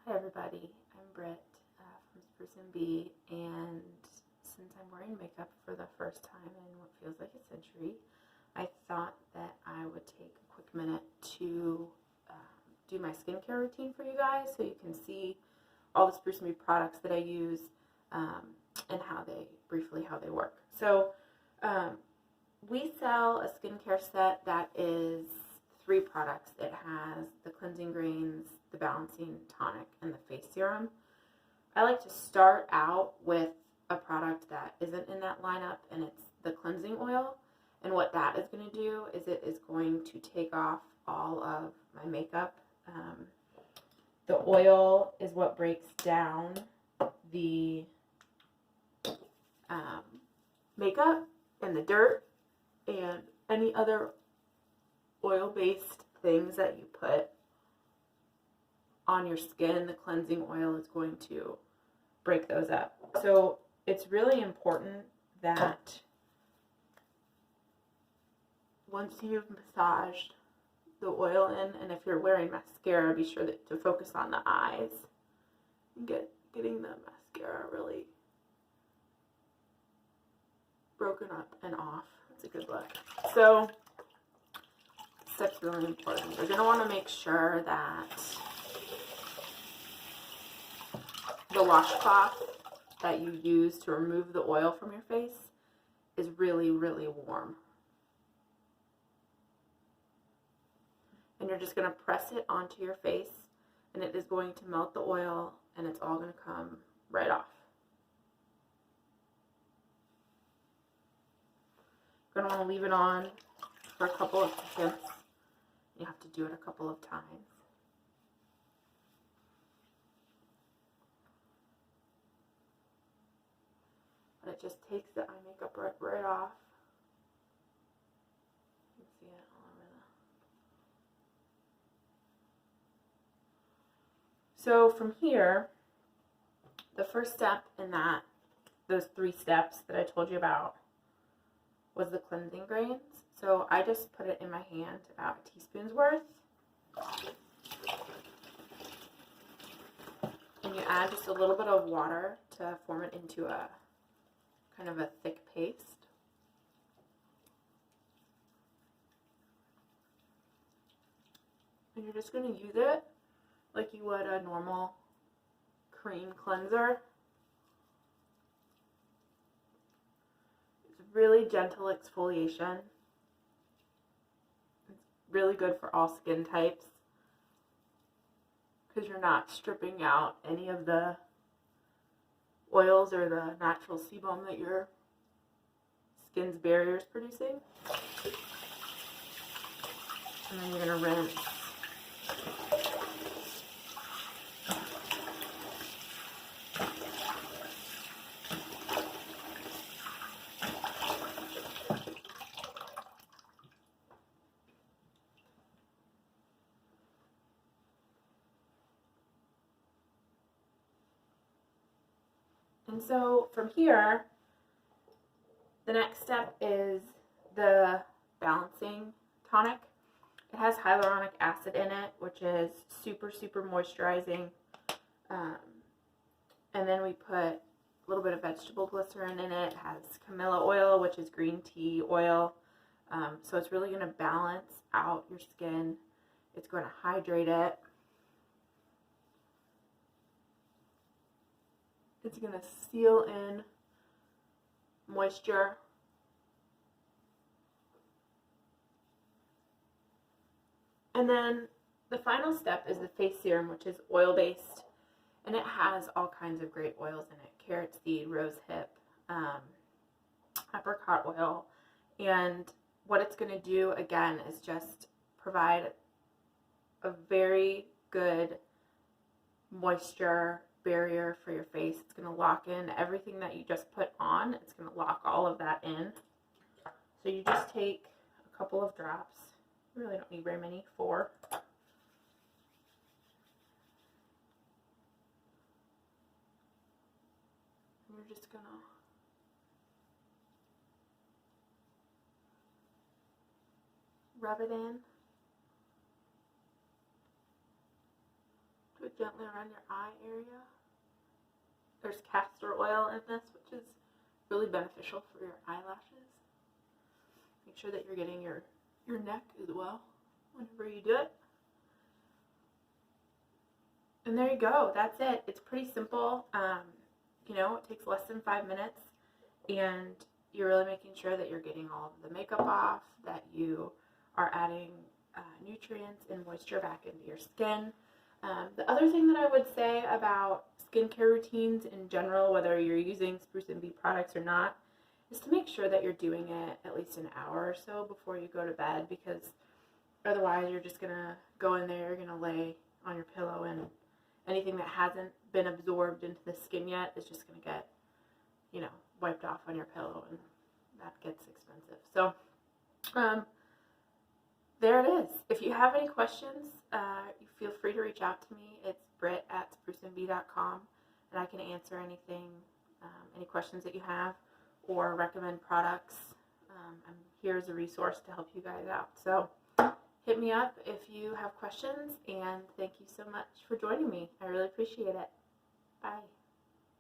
Hi everybody, I'm Britt from Spruce Bee, and since I'm wearing makeup for the first time in what feels like a century, I thought that I would take a quick minute to do my skincare routine for you guys so you can see all the Spruce Bee products that I use and how they work. So we sell a skincare set that is 3 products. It has the cleansing grains, the balancing tonic, and the face serum. I like to start out with a product that isn't in that lineup, and it's the cleansing oil. And what that is going to do is it is going to take off all of my makeup. The oil is what breaks down the makeup and the dirt and any other oil-based things that you put on your skin. The cleansing oil is going to break those up. So it's really important that once you've massaged the oil in, and if you're wearing mascara, be sure to focus on the eyes and getting the mascara really broken up and off. That's a good look. So that's really important. You're going to want to make sure that the washcloth that you use to remove the oil from your face is really, really warm. And you're just going to press it onto your face, and it is going to melt the oil, and it's all going to come right off. You're going to want to leave it on for a couple of seconds. You have to do it a couple of times. But it just takes the eye makeup right off. You can see it all over the... So from here, the first step in those 3 steps that I told you about was the cleansing grains. So I just put it in my hand, about a teaspoon's worth. And you add just a little bit of water to form it into a kind of a thick paste. And you're just going to use it like you would a normal cream cleanser. It's really gentle exfoliation. Really good for all skin types because you're not stripping out any of the oils or the natural sebum that your skin's barrier is producing. And then you're going to rinse. And so from here, the next step is the balancing tonic. It has hyaluronic acid in it, which is super, super moisturizing. And then we put a little bit of vegetable glycerin in it. It has camilla oil, which is green tea oil. So it's really going to balance out your skin. It's going to hydrate it. It's going to seal in moisture. And then the final step is the face serum, which is oil-based. And it has all kinds of great oils in it. Carrot seed, rose hip, apricot oil. And what it's going to do, again, is just provide a very good moisture barrier for your face. It's going to lock in everything that you just put on. It's going to lock all of that in. So you just take a couple of drops. You really don't need very many, 4. And you're just going to rub it in to a gently around your eye area. There's castor oil in this, which is really beneficial for your eyelashes. Make sure that you're getting your neck as well whenever you do it. And there you go. That's it. It's pretty simple. You know, it takes less than 5 minutes, and you're really making sure that you're getting all of the makeup off, that you are adding nutrients and moisture back into your skin. The other thing that I would say about skincare routines in general, whether you're using Spruce Bee products or not, is to make sure that you're doing it at least an hour or so before you go to bed, because otherwise you're just going to go in there, you're going to lay on your pillow, and anything that hasn't been absorbed into the skin yet is just going to get, you know, wiped off on your pillow, and that gets expensive. So there it is. If you have any questions, you feel free to reach out to me. It's Britt at spruceandbee.com, and I can answer anything, any questions that you have, or recommend products. I'm here as a resource to help you guys out. So hit me up if you have questions, and thank you so much for joining me. I really appreciate it. Bye.